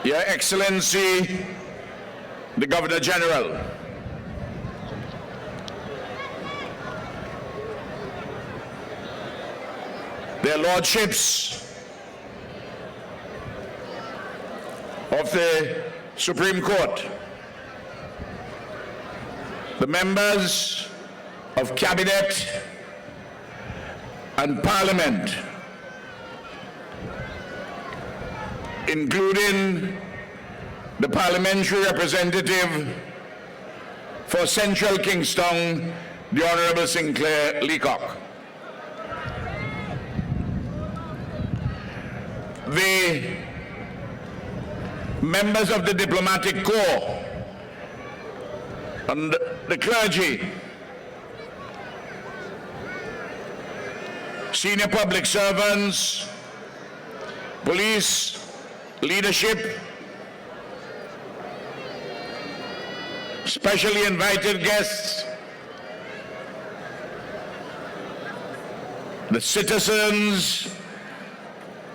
Your Excellency, the Governor General, their Lordships of the Supreme Court, the members of Cabinet and Parliament, including the parliamentary representative for Central Kingstown, the Honorable Sinclair Leacock. The members of the diplomatic corps and the clergy, senior public servants, police, leadership, specially invited guests, the citizens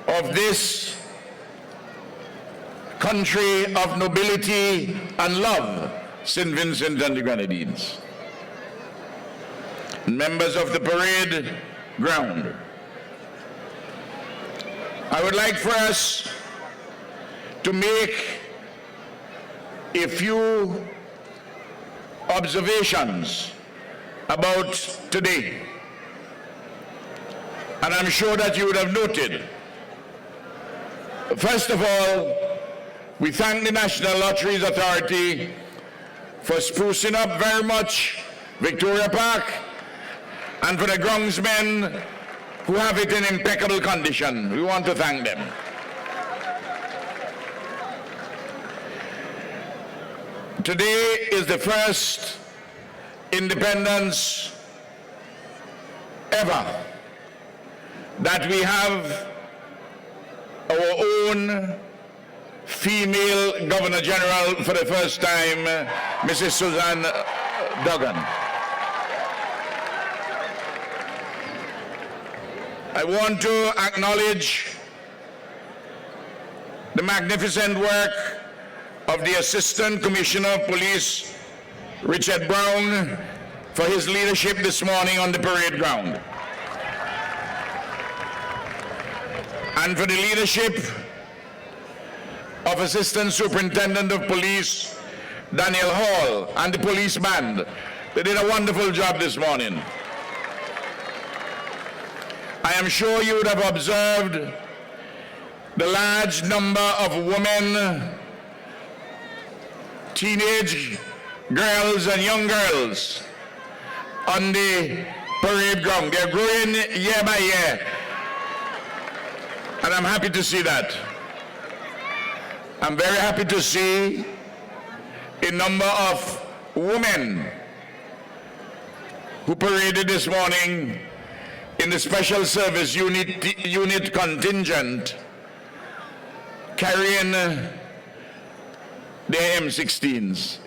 of this country of nobility and love, St. Vincent and the Grenadines, members of the parade ground. I would like for us to make a few observations about today. And I'm sure that you would have noted. First of all, we thank the National Lotteries Authority for sprucing up very much Victoria Park, and for the groundsmen who have it in impeccable condition. We want to thank them. Today is the first independence ever that we have our own female Governor General for the first time, Mrs. Suzanne Duggan. I want to acknowledge the magnificent work of the Assistant Commissioner of Police, Richard Brown, for his leadership this morning on the parade ground. And for the leadership of Assistant Superintendent of Police, Daniel Hall, and the police band. They did a wonderful job this morning. I am sure you would have observed the large number of women, teenage girls and young girls on the parade ground. They're growing year by year, and I'm happy to see that. I'm very happy to see a number of women who paraded this morning in the Special Service Unit contingent carrying their M16s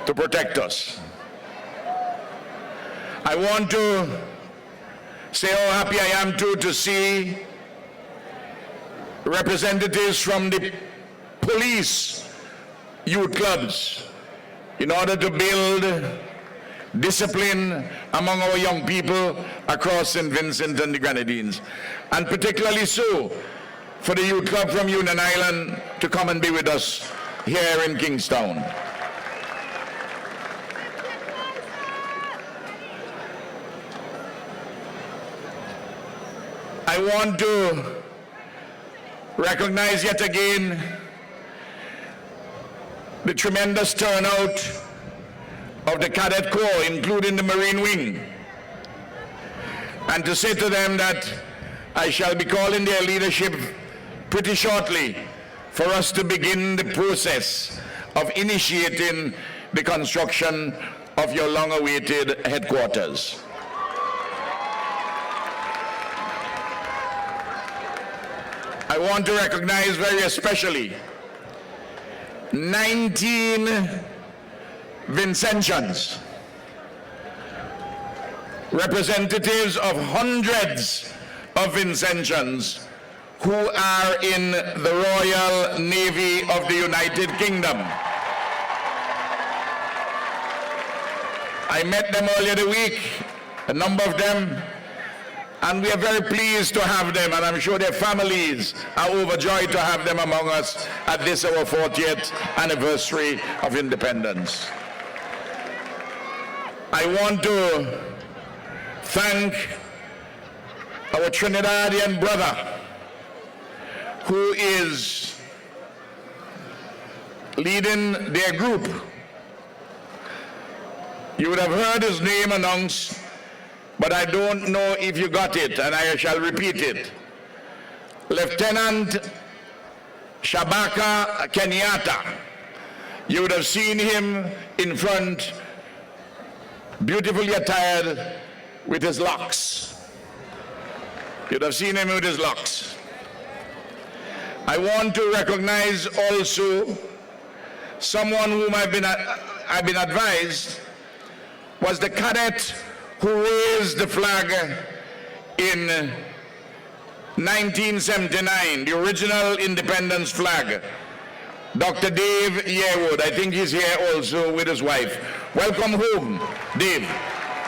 to protect us. I want to say how happy I am too to see representatives from the police youth clubs in order to build discipline among our young people across St. Vincent and the Grenadines, and particularly so for the youth club from Union Island to come and be with us here in Kingstown. I want to recognize yet again the tremendous turnout of the Cadet Corps, including the Marine Wing, and to say to them that I shall be calling their leadership pretty shortly for us to begin the process of initiating the construction of your long-awaited headquarters. I want to recognize very especially 19 Vincentians, representatives of hundreds of Vincentians who are in the Royal Navy of the United Kingdom. I met them earlier the week, a number of them, and we are very pleased to have them, and I'm sure their families are overjoyed to have them among us at this our 40th anniversary of independence. I want to thank our Trinidadian brother who is leading their group. You would have heard his name announced, but I don't know if you got it, and I shall repeat it. Lieutenant Shabaka Kenyatta. You would have seen him in front, beautifully attired with his locks. You'd have seen him with his locks. I want to recognize also someone whom I've been advised was the cadet who raised the flag in 1979, the original independence flag, Dr. Dave Yearwood. I think he's here also with his wife. Welcome home, Dave.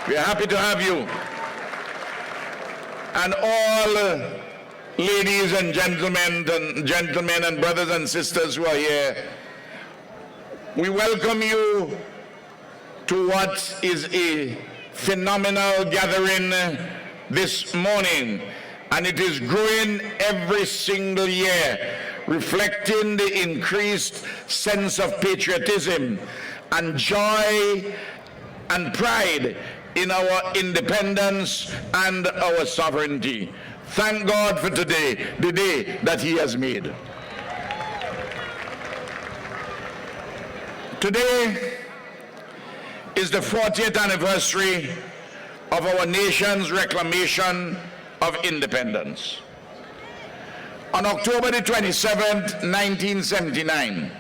We're happy to have you. And all ladies and gentlemen and brothers and sisters who are here, we welcome you to what is a phenomenal gathering this morning, and it is growing every single year, reflecting the increased sense of patriotism and joy and pride in our independence and our sovereignty. Thank God for today, the day that He has made. Today is the 40th anniversary of our nation's reclamation of independence. On October the 27th, 1979,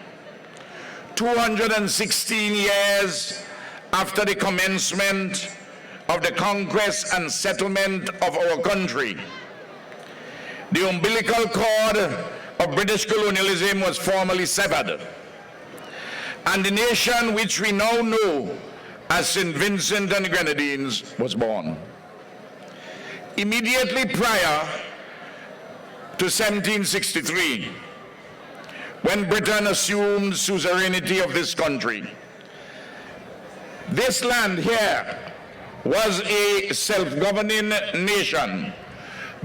216 years after the commencement of the conquest and settlement of our country, the umbilical cord of British colonialism was formally severed, and the nation which we now know as St. Vincent and the Grenadines was born. Immediately prior to 1763, when Britain assumed suzerainty of this country, this land here was a self-governing nation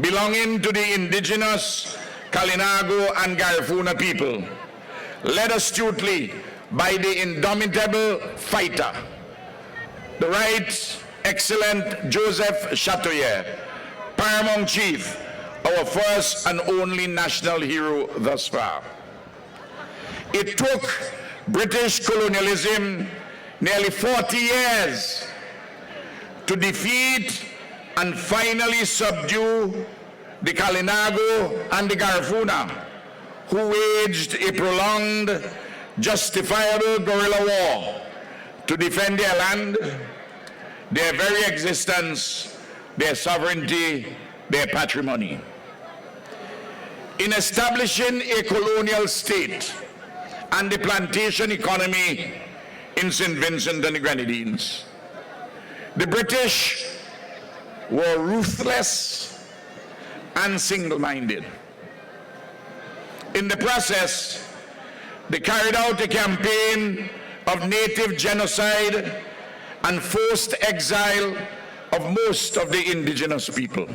belonging to the indigenous Kalinago and Garifuna people, led astutely by the indomitable fighter, the Right Excellent Joseph Chatoyer, Paramount Chief, our first and only national hero thus far. It took British colonialism nearly 40 years to defeat and finally subdue the Kalinago and the Garifuna, who waged a prolonged, justifiable guerrilla war to defend their land, their very existence, their sovereignty, their patrimony. In establishing a colonial state and the plantation economy in St. Vincent and the Grenadines, the British were ruthless and single-minded. In the process, they carried out a campaign of native genocide and forced exile of most of the indigenous people.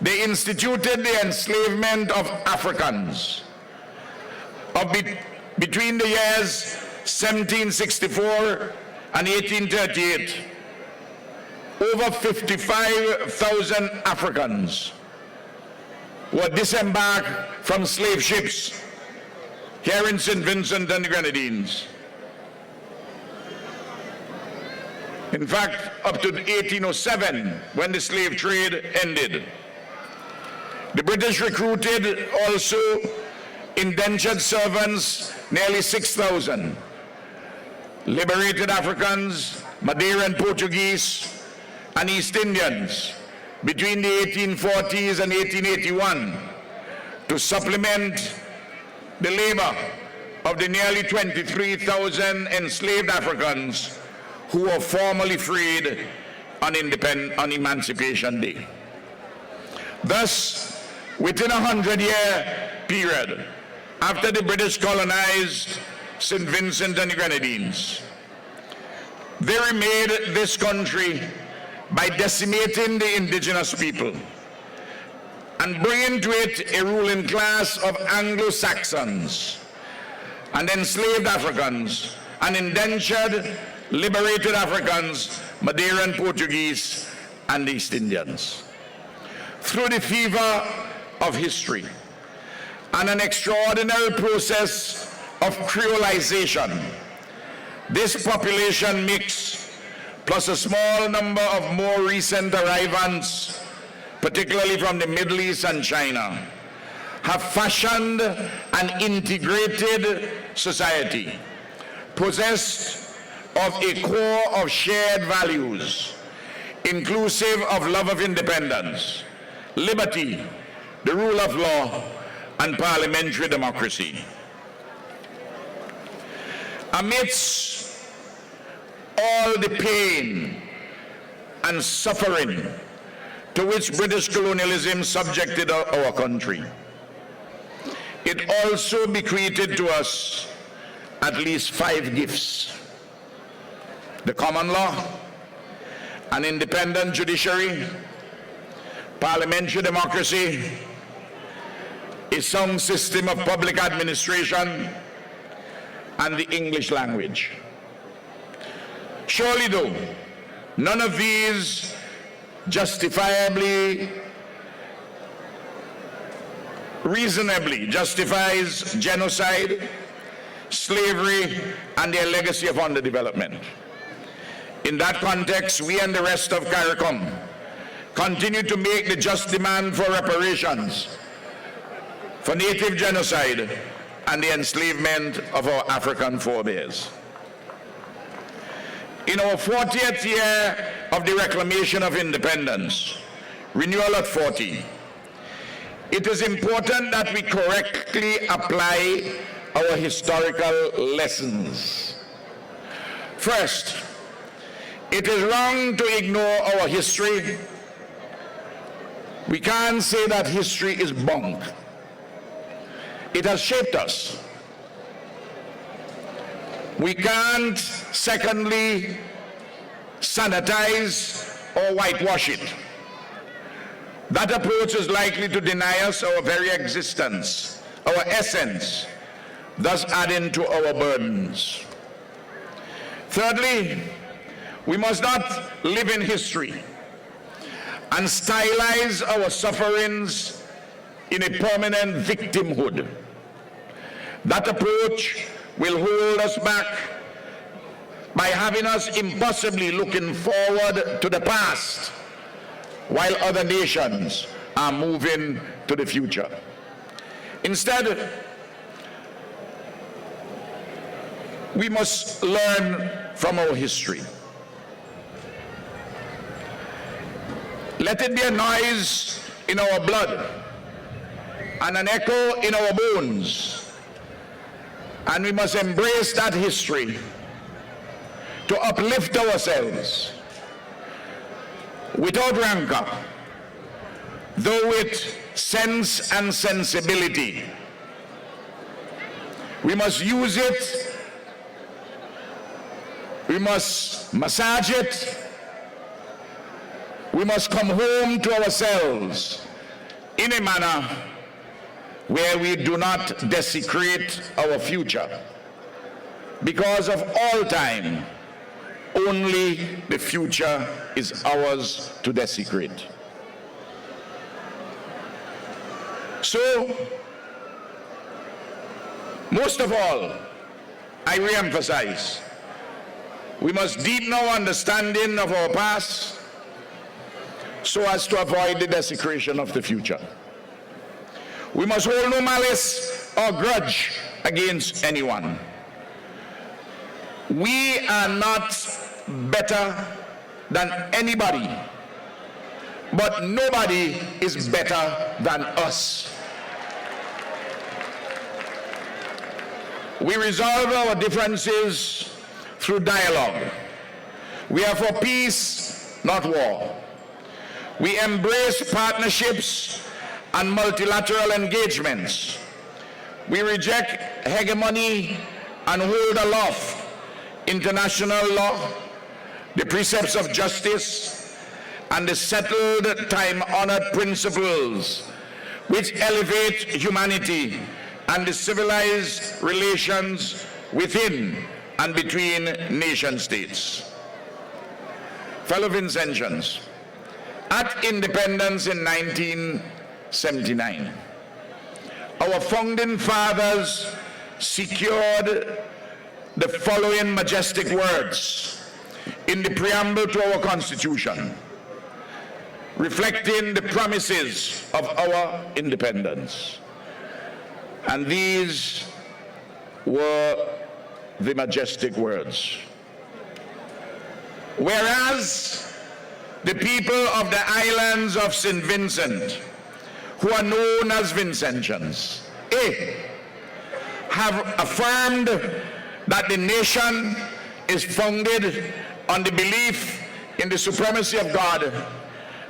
They instituted the enslavement of Africans. Between the years 1764 and 1838, over 55,000 Africans were disembarked from slave ships here in St. Vincent and the Grenadines. In fact, up to 1807, when the slave trade ended. The British recruited also indentured servants, nearly 6,000, liberated Africans, Madeiran Portuguese, and East Indians between the 1840s and 1881, to supplement the labor of the nearly 23,000 enslaved Africans who were formally freed on Emancipation Day. Thus, within a 100-year period, after the British colonized St. Vincent and the Grenadines, they remade this country by decimating the indigenous people and bringing to it a ruling class of Anglo-Saxons and enslaved Africans and indentured, liberated Africans, Madeiran Portuguese, and East Indians. Through the fever of history and an extraordinary process of creolization, this population mix, plus a small number of more recent arrivals, particularly from the Middle East and China, have fashioned an integrated society possessed of a core of shared values, inclusive of love of independence, liberty, the rule of law, and parliamentary democracy. Amidst all the pain and suffering to which British colonialism subjected our country, it also bequeathed to us at least 5 gifts: the common law, an independent judiciary, parliamentary democracy, a sound system of public administration, and the English language. Surely though, none of these reasonably justifies genocide, slavery, and their legacy of underdevelopment. In that context, we and the rest of CARICOM continue to make the just demand for reparations for native genocide and the enslavement of our African forebears. In our 40th year of the Reclamation of Independence, Renewal at 40, it is important that we correctly apply our historical lessons. First, it is wrong to ignore our history. We can't say that history is bunk. It has shaped us. We can't, secondly, sanitize or whitewash it. That approach is likely to deny us our very existence, our essence, thus adding to our burdens. Thirdly, we must not live in history and stylize our sufferings in a permanent victimhood. That approach will hold us back by having us impossibly looking forward to the past while other nations are moving to the future. Instead, we must learn from our history. Let it be a noise in our blood and an echo in our bones. And we must embrace that history to uplift ourselves without rancor, though with sense and sensibility. We must use it, we must massage it, we must come home to ourselves in a manner where we do not desecrate our future. Because of all time, only the future is ours to desecrate. So, most of all, I re-emphasize, we must deepen our understanding of our past so as to avoid the desecration of the future. We must hold no malice or grudge against anyone. We are not better than anybody, but nobody is better than us. We resolve our differences through dialogue. We are for peace, not war. We embrace partnerships and multilateral engagements. We reject hegemony and hold aloft international law, the precepts of justice, and the settled, time-honored principles which elevate humanity and the civilized relations within and between nation states. Fellow Vincentians, at independence in 1979, our founding fathers secured the following majestic words in the preamble to our Constitution, reflecting the promises of our independence. And these were the majestic words. Whereas the people of the islands of St. Vincent, who are known as Vincentians, have affirmed that the nation is founded on the belief in the supremacy of God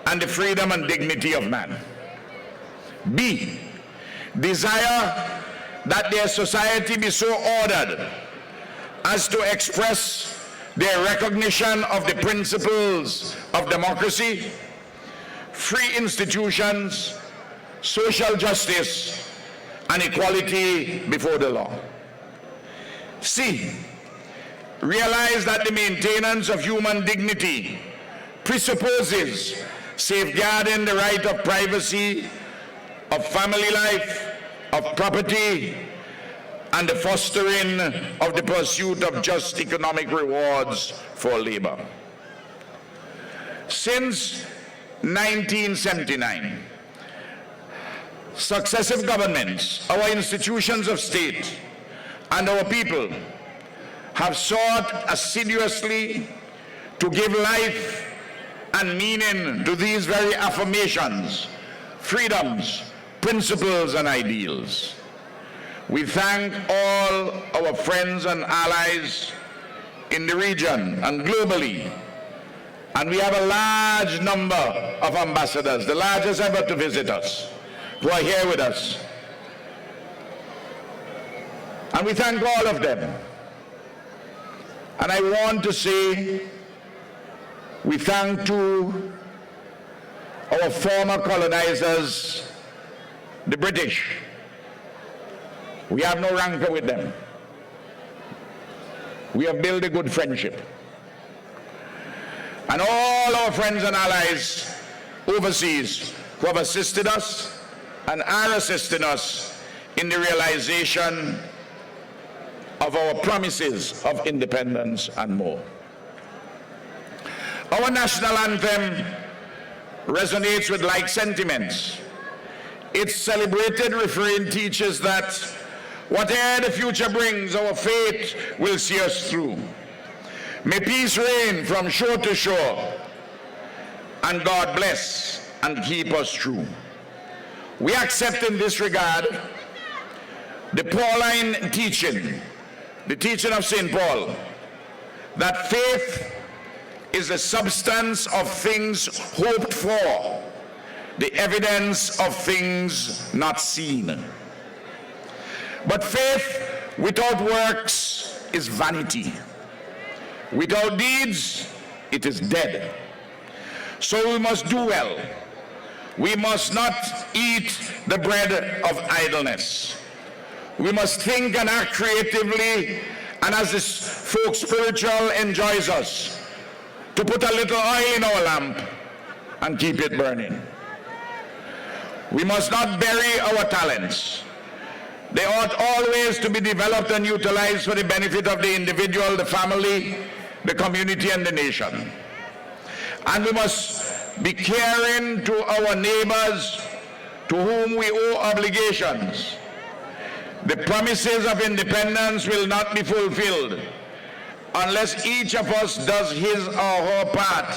and the freedom and dignity of man. B, desire that their society be so ordered as to express their recognition of the principles of democracy, free institutions, social justice, and equality before the law. C, realize that the maintenance of human dignity presupposes safeguarding the right of privacy, of family life, of property, and the fostering of the pursuit of just economic rewards for labor. Since 1979, successive governments, our institutions of state, and our people have sought assiduously to give life and meaning to these very affirmations, freedoms, principles, and ideals. We thank all our friends and allies in the region and globally. And we have a large number of ambassadors, the largest ever to visit us, who are here with us. And we thank all of them. And I want to say we thank to our former colonizers, the British. We have no rancor with them. We have built a good friendship. And all our friends and allies overseas who have assisted us and are assisting us in the realization of our promises of independence and more. Our national anthem resonates with like sentiments. Its celebrated refrain teaches that whatever the future brings, our faith will see us through. May peace reign from shore to shore, and God bless and keep us true. We accept in this regard the Pauline teaching, the teaching of St. Paul, that faith is the substance of things hoped for, the evidence of things not seen. But faith without works is vanity. Without deeds, it is dead. So we must do well. We must not eat the bread of idleness. We must think and act creatively, and as this folk spiritual enjoys us, to put a little oil in our lamp and keep it burning. We must not bury our talents. They ought always to be developed and utilized for the benefit of the individual, the family, the community, and the nation. And we must be caring to our neighbors to whom we owe obligations. The promises of independence will not be fulfilled unless each of us does his or her part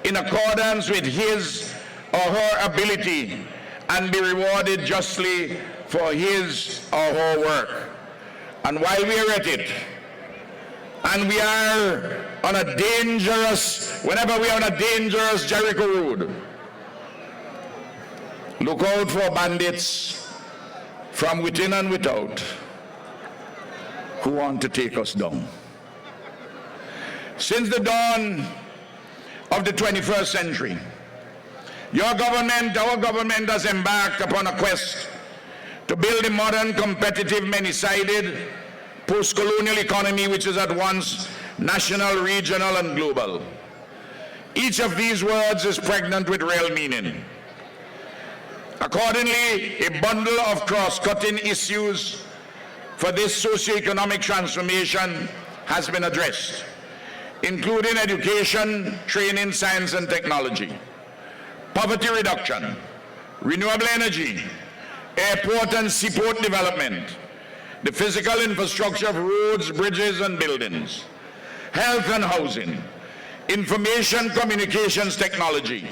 in accordance with his or her ability and be rewarded justly for his or her work. And while we are at it, and we are on a dangerous, whenever we are on a dangerous Jericho road, look out for bandits from within and without who want to take us down. Since the dawn of the 21st century, your government, our government has embarked upon a quest to build a modern, competitive, many-sided, post-colonial economy which is at once national, regional, and global. Each of these words is pregnant with real meaning. Accordingly, a bundle of cross-cutting issues for this socio-economic transformation has been addressed, including education, training, science and technology, poverty reduction, renewable energy, airport and seaport development, the physical infrastructure of roads, bridges and buildings, health and housing, information communications technology,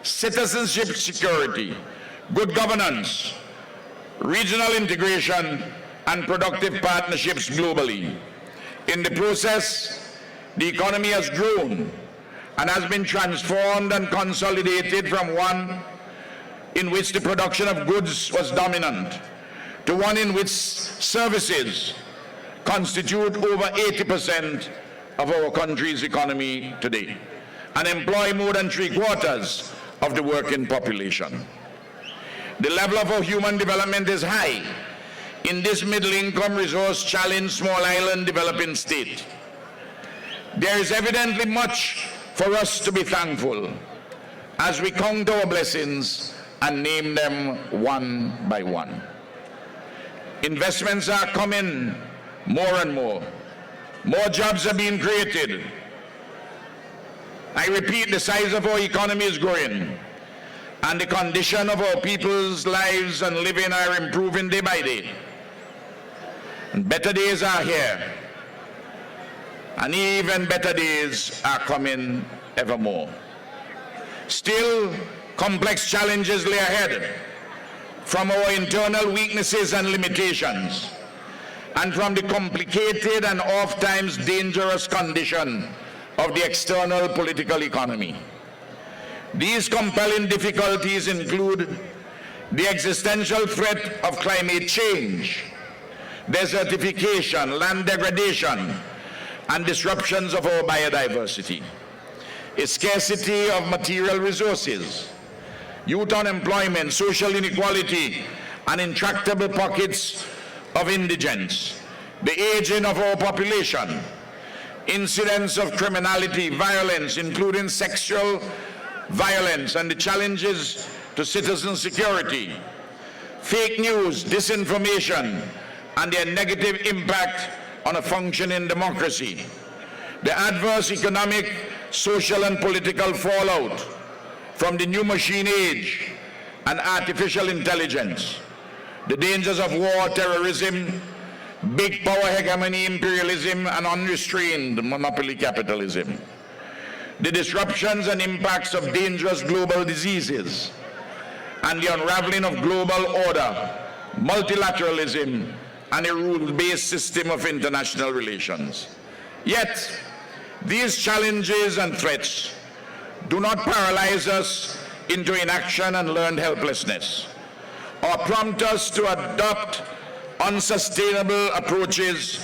citizenship security, good governance, regional integration and productive partnerships globally. In the process, the economy has grown and has been transformed and consolidated from one in which the production of goods was dominant to one in which services constitute over 80% of our country's economy today and employ more than 3/4 of the working population. The level of our human development is high in this middle-income, resource-challenged, small island developing state. There is evidently much for us to be thankful as we count our blessings and name them one by one. Investments are coming more and more. More jobs are being created. I repeat, the size of our economy is growing, and the condition of our people's lives and living are improving day by day. And better days are here, and even better days are coming evermore. Still, complex challenges lay ahead from our internal weaknesses and limitations, and from the complicated and oft-times dangerous condition of the external political economy. These compelling difficulties include the existential threat of climate change, desertification, land degradation, and disruptions of our biodiversity, a scarcity of material resources, youth unemployment, social inequality, and intractable pockets of indigence, the aging of our population, incidents of criminality, violence, including sexual violence, and the challenges to citizen security, fake news, disinformation, and their negative impact on a functioning democracy, the adverse economic, social, and political fallout from the new machine age and artificial intelligence, the dangers of war, terrorism, big power hegemony, imperialism, and unrestrained monopoly capitalism, the disruptions and impacts of dangerous global diseases, and the unraveling of global order, multilateralism, and a rule-based system of international relations. Yet, these challenges and threats do not paralyze us into inaction and learned helplessness, or prompt us to adopt unsustainable approaches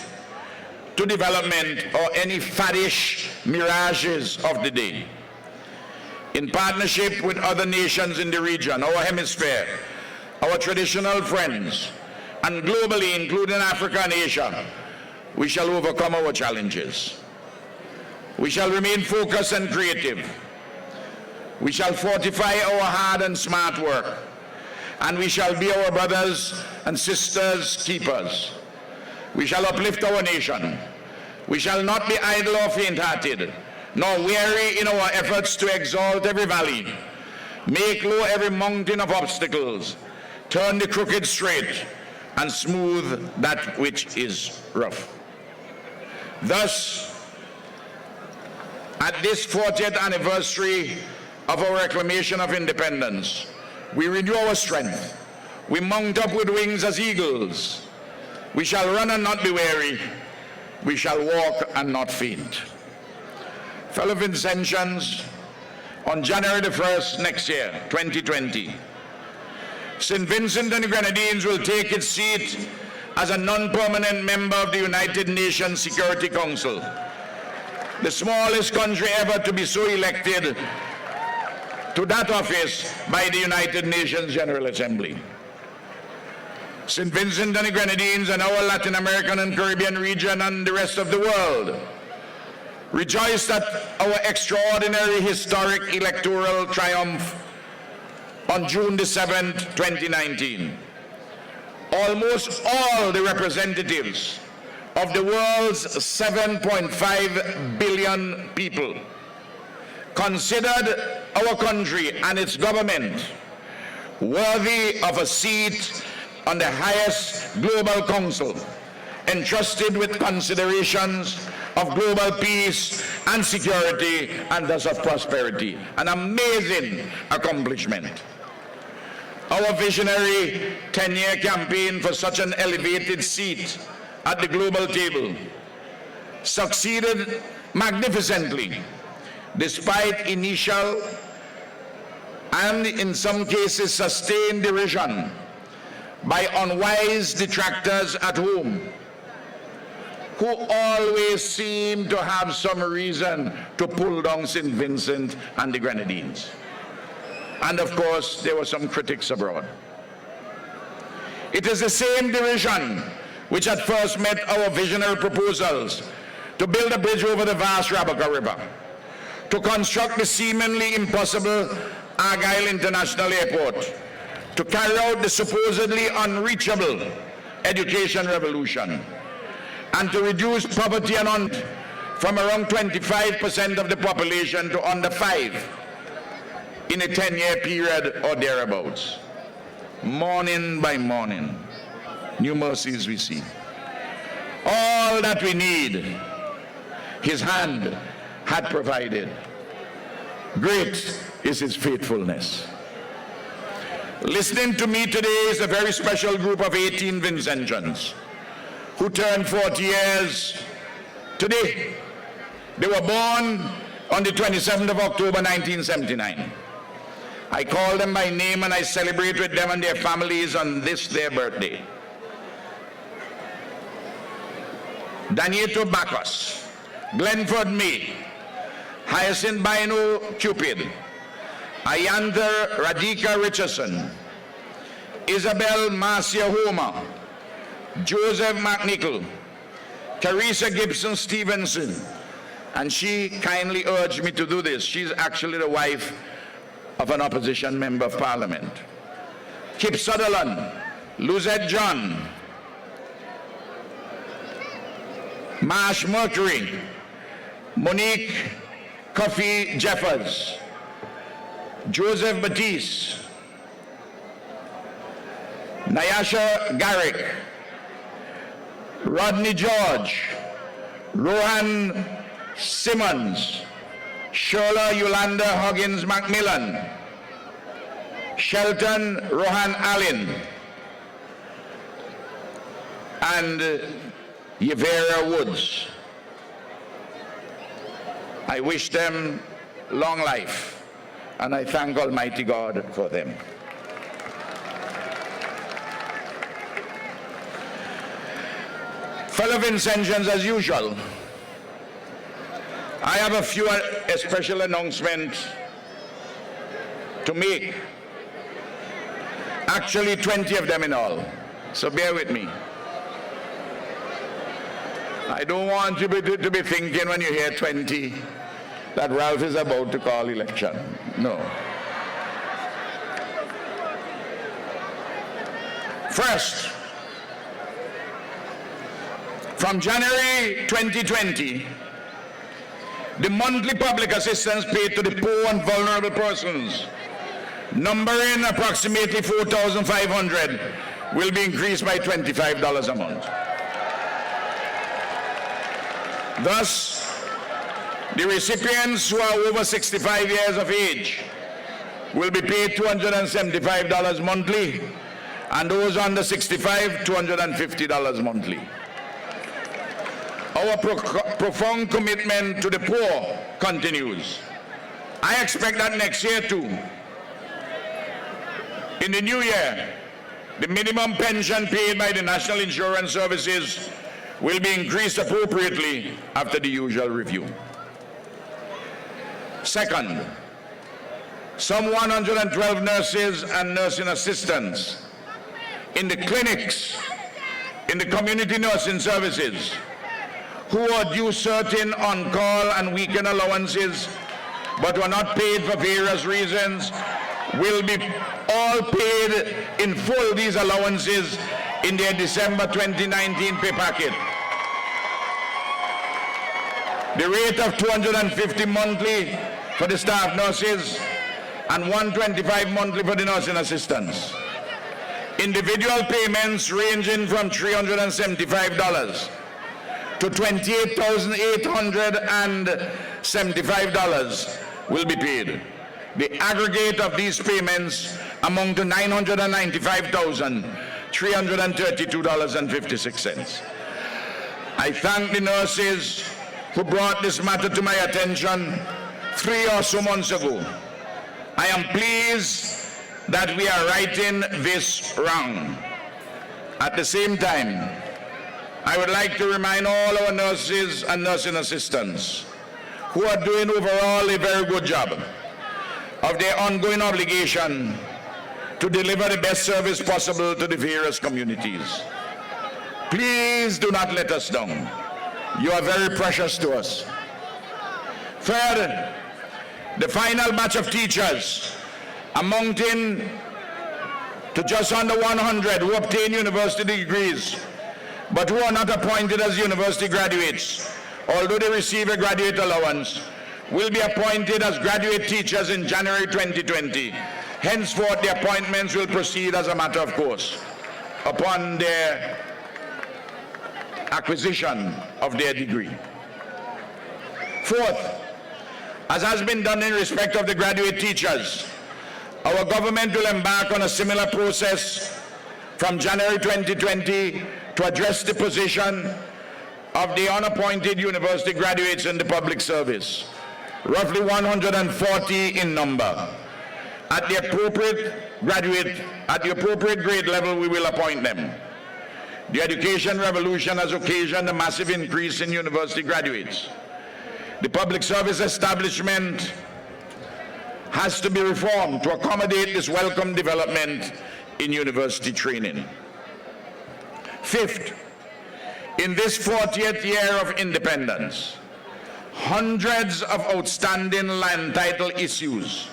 to development or any faddish mirages of the day. In partnership with other nations in the region, our hemisphere, our traditional friends, and globally, including Africa and Asia, we shall overcome our challenges. We shall remain focused and creative. We shall fortify our hard and smart work, and we shall be our brothers and sisters' keepers. We shall uplift our nation. We shall not be idle or faint-hearted, nor weary in our efforts to exalt every valley, make low every mountain of obstacles, turn the crooked straight, and smooth that which is rough. Thus, at this 40th anniversary of our reclamation of independence, we renew our strength. We mount up with wings as eagles, We shall run and not be weary. We shall walk and not faint. Fellow Vincentians, on January the 1st next year, 2020, St. Vincent and the Grenadines will take its seat as a non-permanent member of the United Nations Security Council, the smallest country ever to be so elected to that office by the United Nations General Assembly. St. Vincent and the Grenadines and our Latin American and Caribbean region and the rest of the world rejoice at our extraordinary historic electoral triumph on June the 7th, 2019. Almost all the representatives of the world's 7.5 billion people considered our country and its government worthy of a seat on the highest global council, entrusted with considerations of global peace and security and thus of prosperity. An amazing accomplishment. Our visionary 10-year campaign for such an elevated seat at the global table succeeded magnificently, despite initial and in some cases sustained derision by unwise detractors at home, who always seem to have some reason to pull down St. Vincent and the Grenadines. And of course, there were some critics abroad. It is the same derision which at first met our visionary proposals to build a bridge over the vast Rabaca River, to construct the seemingly impossible Argyle International Airport, to carry out the supposedly unreachable education revolution, and to reduce poverty and unemployment from around 25% of the population to under 5% in a 10-year period or thereabouts. Morning by morning, new mercies we see. All that we need, his hand had provided. Great is his faithfulness. Listening to me today is a very special group of 18 Vincentians who turned 40 years today. They were born on the 27th of October 1979. I call them by name and I celebrate with them and their families on this their birthday. Danieto Bacchus, Glenford May, Hyacinth Bino Cupid, Ayantha Radhika Richardson, Isabel Marcia Homer, Joseph McNichol, Carissa Gibson Stevenson, and she kindly urged me to do this. She's actually the wife of an opposition member of parliament. Kip Sutherland, Luzette John, Marsh Mercury, Monique Coffey Jeffers, Joseph Batiste, Nyasha Garrick, Rodney George, Rohan Simmons, Shola Yolanda Huggins Macmillan, Shelton Rohan Allen, and Yvera Woods. I wish them long life, and I thank Almighty God for them. Fellow Vincentians, as usual, I have a few special announcements to make. Actually, 20 of them in all, so bear with me. I don't want you to be thinking when you hear 20 that Ralph is about to call election. No. First, from January 2020, the monthly public assistance paid to the poor and vulnerable persons, numbering approximately 4,500, will be increased by $25 a month. Thus, the recipients who are over 65 years of age will be paid $275 monthly, and those under 65, $250 monthly. Our profound commitment to the poor continues. I expect that next year too. In the new year, the minimum pension paid by the National Insurance Services will be increased appropriately after the usual review. Second, some 112 nurses and nursing assistants in the clinics, in the community nursing services, who are due certain on-call and weekend allowances but were not paid for various reasons, will be all paid in full these allowances in their December 2019 pay packet. The rate of $250 monthly for the staff nurses and $125 monthly for the nursing assistants. Individual payments ranging from $375 to $28,875 will be paid. The aggregate of these payments amount to $995,332.56. I thank the nurses who brought this matter to my attention 3 or so months ago. I am pleased that we are righting this wrong. At the same time, I would like to remind all our nurses and nursing assistants who are doing overall a very good job of their ongoing obligation to deliver the best service possible to the various communities. Please do not let us down. You are very precious to us. Third, the final batch of teachers, amounting to just under 100 who obtain university degrees, but who are not appointed as university graduates, although they receive a graduate allowance, will be appointed as graduate teachers in January 2020. Henceforth, the appointments will proceed as a matter of course upon their acquisition of their degree. Fourth, as has been done in respect of the graduate teachers, our government will embark on a similar process from January 2020 to address the position of the unappointed university graduates in the public service, roughly 140 in number. At the appropriate grade level, we will appoint them. The education revolution has occasioned a massive increase in university graduates. The public service establishment has to be reformed to accommodate this welcome development in university training. Fifth, in this 40th year of independence, hundreds of outstanding land title issues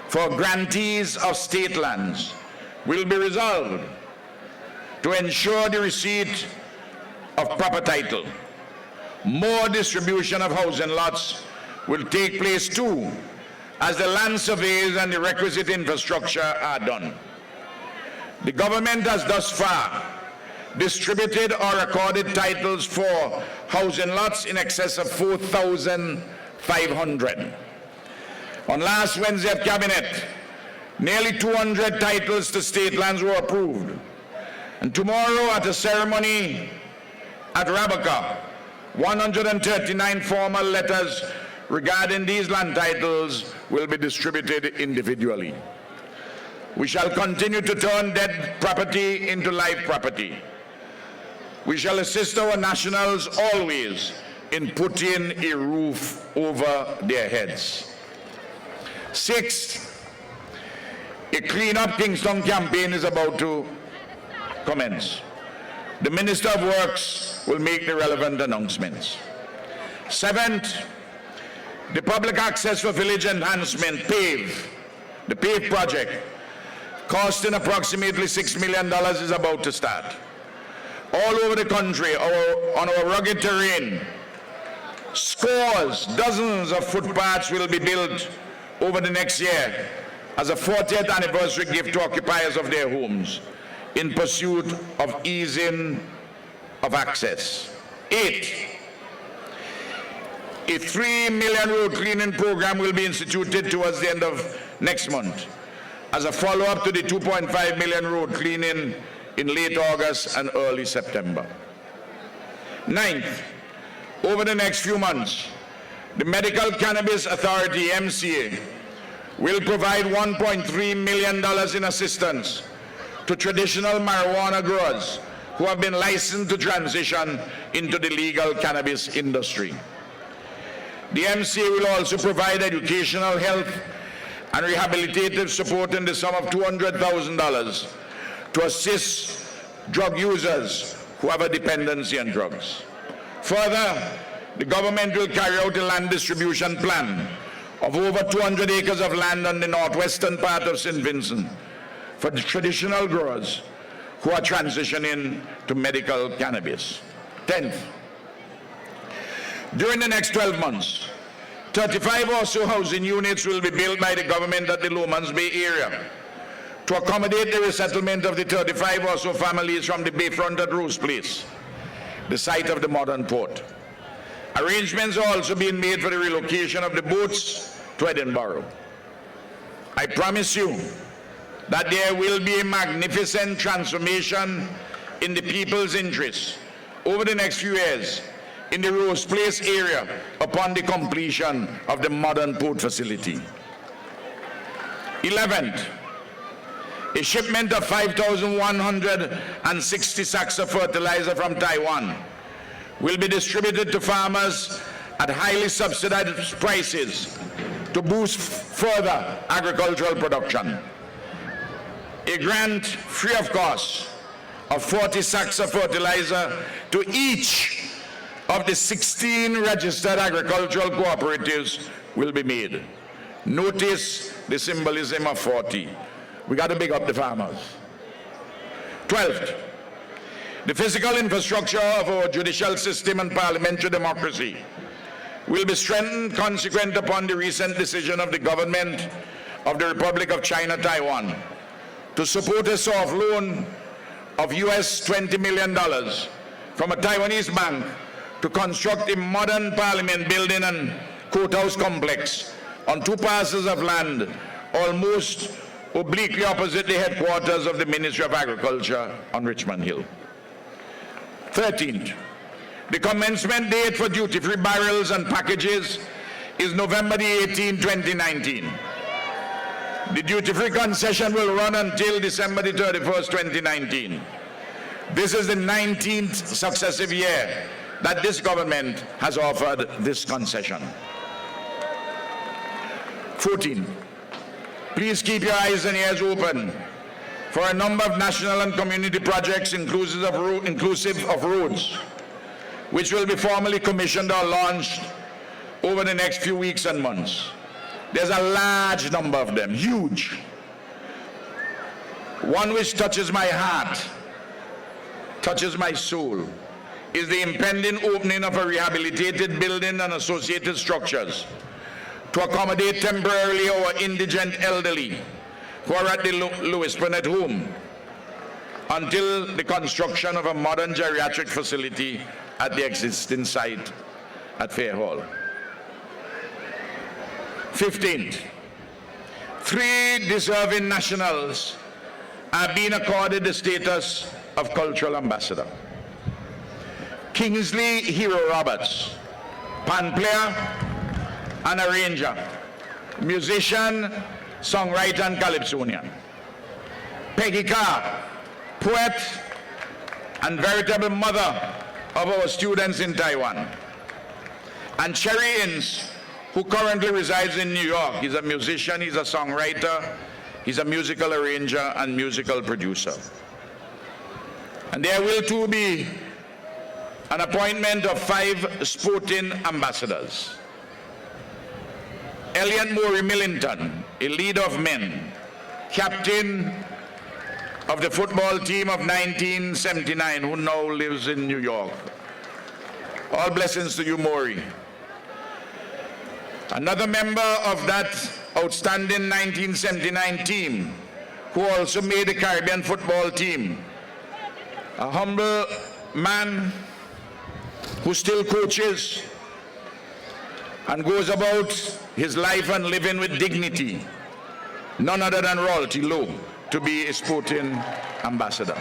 for grantees of state lands will be resolved to ensure the receipt of proper title. More distribution of housing lots will take place too, as the land surveys and the requisite infrastructure are done. The government has thus far distributed or recorded titles for housing lots in excess of 4,500. On last Wednesday at Cabinet, nearly 200 titles to state lands were approved. And tomorrow at a ceremony at Rabaka, 139 formal letters regarding these land titles will be distributed individually. We shall continue to turn dead property into live property. We shall assist our nationals always in putting a roof over their heads. Sixth, a Clean Up Kingston campaign is about to commence. The Minister of Works will make the relevant announcements. Seventh, the Public Access for Village Enhancement, PAVE, the PAVE project, costing approximately $6 million, is about to start. All over the country, on our rugged terrain, scores, dozens of footpaths will be built over the next year as a 40th anniversary gift to occupiers of their homes in pursuit of easing of access. 8, a 3 million road cleaning program will be instituted towards the end of next month as a follow-up to the 2.5 million road cleaning in late August and early September. Ninth, over the next few months, the Medical Cannabis Authority, MCA, will provide $1.3 million in assistance to traditional marijuana growers who have been licensed to transition into the legal cannabis industry. The MCA will also provide educational, health, and rehabilitative support in the sum of $200,000 to assist drug users who have a dependency on drugs. Further, the government will carry out a land distribution plan of over 200 acres of land on the northwestern part of St. Vincent for the traditional growers who are transitioning to medical cannabis. 10th, during the next 12 months, 35 or so housing units will be built by the government at the Lomans Bay area to accommodate the resettlement of the 35 or so families from the bayfront at Rose Place, the site of the modern port. Arrangements are also being made for the relocation of the boats to Edinburgh. I promise you that there will be a magnificent transformation in the people's interests over the next few years in the Rose Place area upon the completion of the modern port facility. 11th, a shipment of 5,160 sacks of fertilizer from Taiwan will be distributed to farmers at highly subsidized prices to boost further agricultural production. A grant free of cost of 40 sacks of fertilizer to each of the 16 registered agricultural cooperatives will be made. Notice the symbolism of 40. We got to big up the farmers. 12th, the physical infrastructure of our judicial system and parliamentary democracy will be strengthened consequent upon the recent decision of the government of the Republic of China, Taiwan, to support a soft loan of US $20 million from a Taiwanese bank to construct a modern parliament building and courthouse complex on 2 parcels of land almost obliquely opposite the headquarters of the Ministry of Agriculture on Richmond Hill. 13th, the commencement date for duty-free barrels and packages is November the 18th, 2019. The duty-free concession will run until December the 31st, 2019. This is the 19th successive year that this government has offered this concession. 14. Please keep your eyes and ears open for a number of national and community projects inclusive of roads, which will be formally commissioned or launched over the next few weeks and months. There's a large number of them, huge. One which touches my heart, touches my soul, is the impending opening of a rehabilitated building and associated structures to accommodate temporarily our indigent elderly who are at the Lewis Burnett home until the construction of a modern geriatric facility at the existing site at Fair Hall. 15th, 3 deserving nationals are being accorded the status of cultural ambassador. Kingsley Hero Roberts, pan player and arranger, musician, songwriter and calypsonian. Peggy Carr, poet and veritable mother of our students in Taiwan. And Cherry Inns, who currently resides in New York. He's a musician, he's a songwriter, he's a musical arranger and musical producer. And there will too be an appointment of 5 sporting ambassadors. Elliot Maury Millington, a leader of men, captain of the football team of 1979, who now lives in New York. All blessings to you, Maury. Another member of that outstanding 1979 team, who also made the Caribbean football team, a humble man who still coaches and goes about his life and living with dignity, none other than royalty low, to be a sporting ambassador.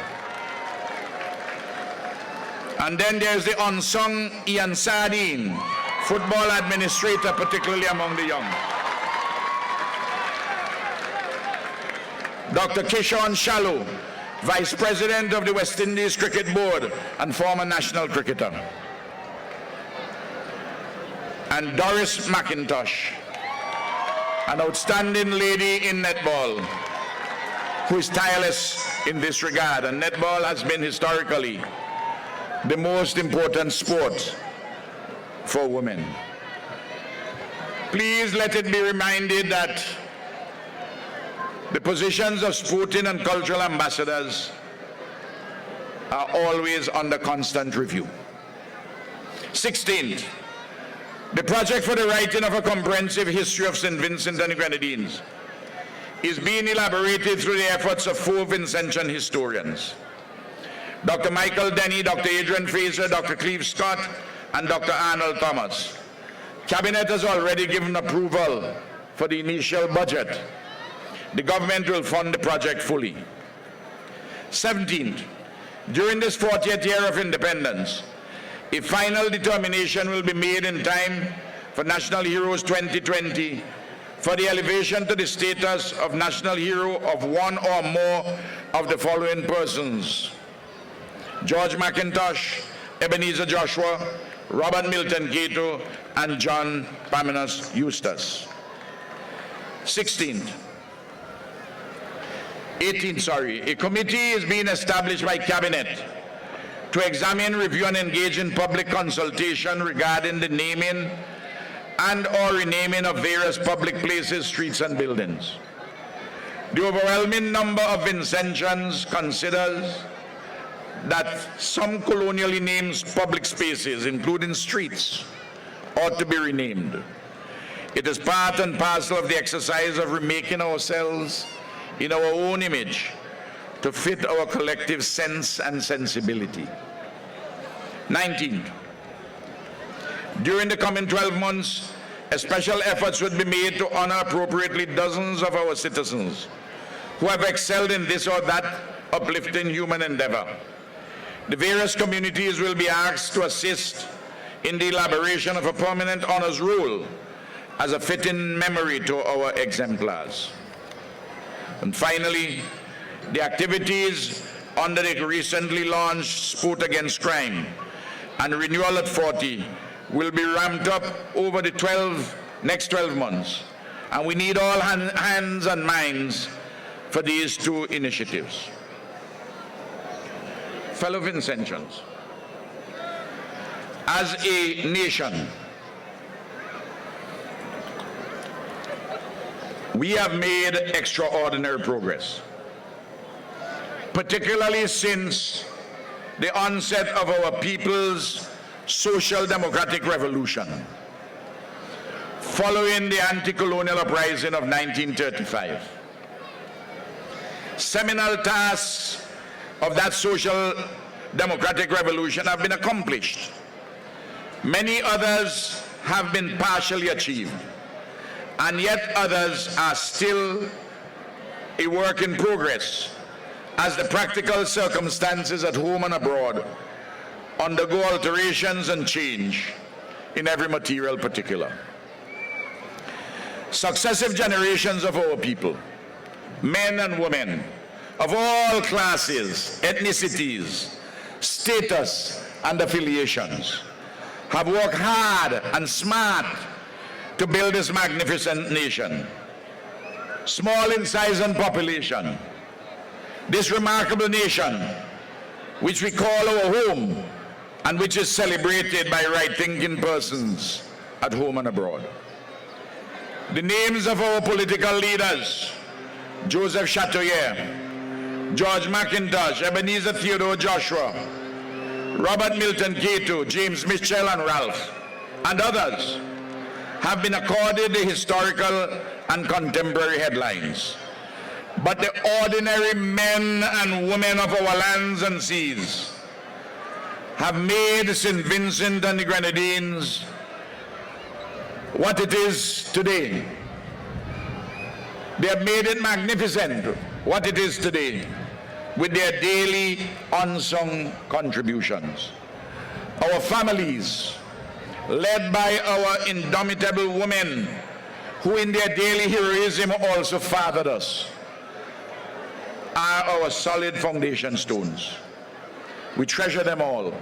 And then there's the unsung Ian Sardine, football administrator, particularly among the young. Dr. Kishon Shallow, Vice President of the West Indies Cricket Board and former national cricketer. And Doris McIntosh, an outstanding lady in netball, who is tireless in this regard. And netball has been historically the most important sport for women. Please let it be reminded that the positions of sporting and cultural ambassadors are always under constant review. 16th, the project for the writing of a comprehensive history of St. Vincent and the Grenadines is being elaborated through the efforts of 4 Vincentian historians: Dr. Michael Denny, Dr. Adrian Fraser, Dr. Cleve Scott, and Dr. Arnold Thomas. Cabinet has already given approval for the initial budget. The government will fund the project fully. 17th, during this 40th year of independence, a final determination will be made in time for National Heroes 2020 for the elevation to the status of national hero of one or more of the following persons: George McIntosh, Ebenezer Joshua, Robert Milton Cato, and John Paminus Eustace. 18th, a committee is being established by Cabinet to examine, review, and engage in public consultation regarding the naming and or renaming of various public places, streets, and buildings. The overwhelming number of Vincentians considers that some colonially named public spaces, including streets, ought to be renamed. It is part and parcel of the exercise of remaking ourselves in our own image to fit our collective sense and sensibility. 19th, during the coming 12 months, special efforts would be made to honor appropriately dozens of our citizens who have excelled in this or that uplifting human endeavor. The various communities will be asked to assist in the elaboration of a permanent honors roll as a fitting memory to our exemplars. And finally, the activities under the recently launched Sport Against Crime and Renewal at 40 will be ramped up over the next 12 months. And we need all hands and minds for these 2 initiatives. Fellow Vincentians, as a nation, we have made extraordinary progress, particularly since the onset of our people's social democratic revolution, following the anti-colonial uprising of 1935. Seminal tasks of that social democratic revolution have been accomplished. Many others have been partially achieved, and yet others are still a work in progress as the practical circumstances at home and abroad undergo alterations and change in every material particular. Successive generations of our people, men and women of all classes, ethnicities, status, and affiliations, have worked hard and smart to build this magnificent nation. Small in size and population, this remarkable nation, which we call our home, and which is celebrated by right-thinking persons at home and abroad. The names of our political leaders: Joseph Chatoyer, George McIntosh, Ebenezer Theodore Joshua, Robert Milton Cato, James Mitchell and Ralph, and others, have been accorded the historical and contemporary headlines. But the ordinary men and women of our lands and seas have made St. Vincent and the Grenadines what it is today. They have made it magnificent, what it is today, with their daily unsung contributions. Our families, led by our indomitable women, who in their daily heroism also fathered us, are our solid foundation stones. We treasure them all.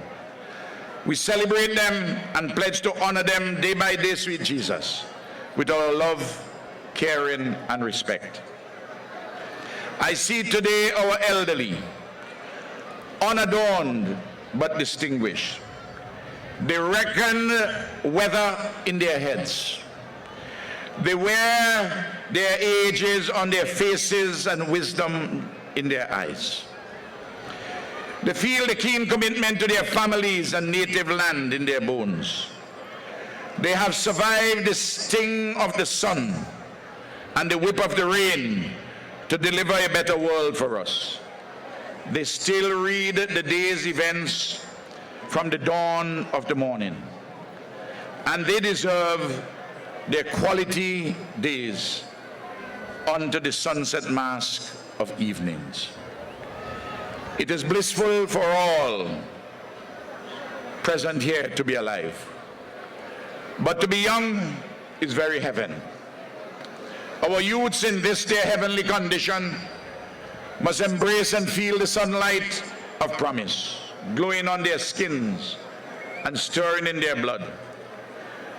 We celebrate them and pledge to honor them day by day, sweet Jesus, with our love, caring, and respect. I see today our elderly, unadorned but distinguished. They reckon weather in their heads. They wear their ages on their faces and wisdom in their eyes. They feel the keen commitment to their families and native land in their bones. They have survived the sting of the sun and the whip of the rain to deliver a better world for us. They still read the day's events from the dawn of the morning, and they deserve their quality days unto the sunset mask of evenings. It is blissful for all present here to be alive, but to be young is very heaven. Our youths in this their heavenly condition must embrace and feel the sunlight of promise glowing on their skins and stirring in their blood.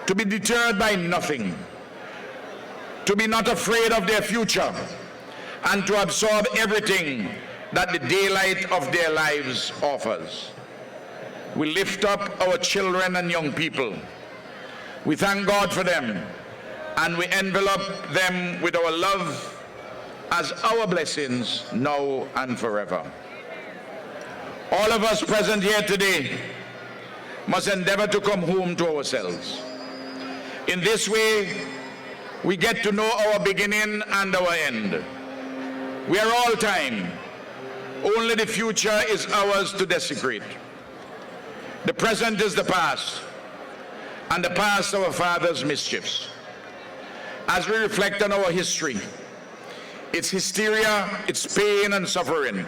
To be deterred by nothing, to be not afraid of their future, and to absorb everything that the daylight of their lives offers. We lift up our children and young people. We thank God for them, and we envelop them with our love as our blessings now and forever. All of us present here today must endeavor to come home to ourselves. In this way, we get to know our beginning and our end. We are all time. Only the future is ours to desecrate. The present is the past, and the past our fathers' mischiefs. As we reflect on our history, its hysteria, its pain and suffering,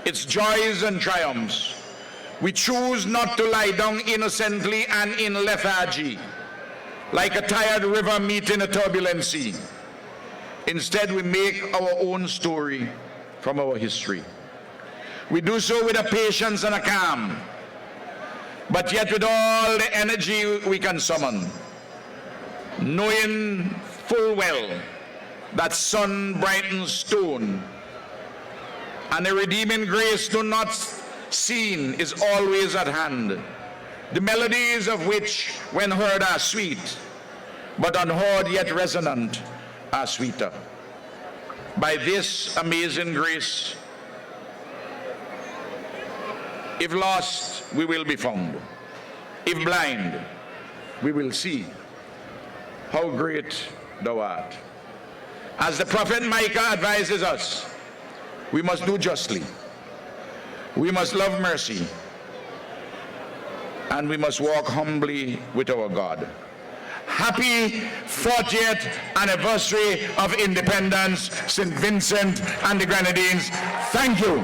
its joys and triumphs, we choose not to lie down innocently and in lethargy, like a tired river meeting a turbulent sea. Instead, we make our own story from our history. We do so with a patience and a calm, but yet with all the energy we can summon, knowing full well that sun brightens stone, and a redeeming grace do not seen is always at hand, the melodies of which when heard are sweet, but unheard yet resonant are sweeter. By this amazing grace, if lost, we will be found. If blind, we will see how great thou art. As the prophet Micah advises us, we must do justly, we must love mercy, and we must walk humbly with our God. Happy 40th anniversary of independence, St. Vincent and the Grenadines. Thank you.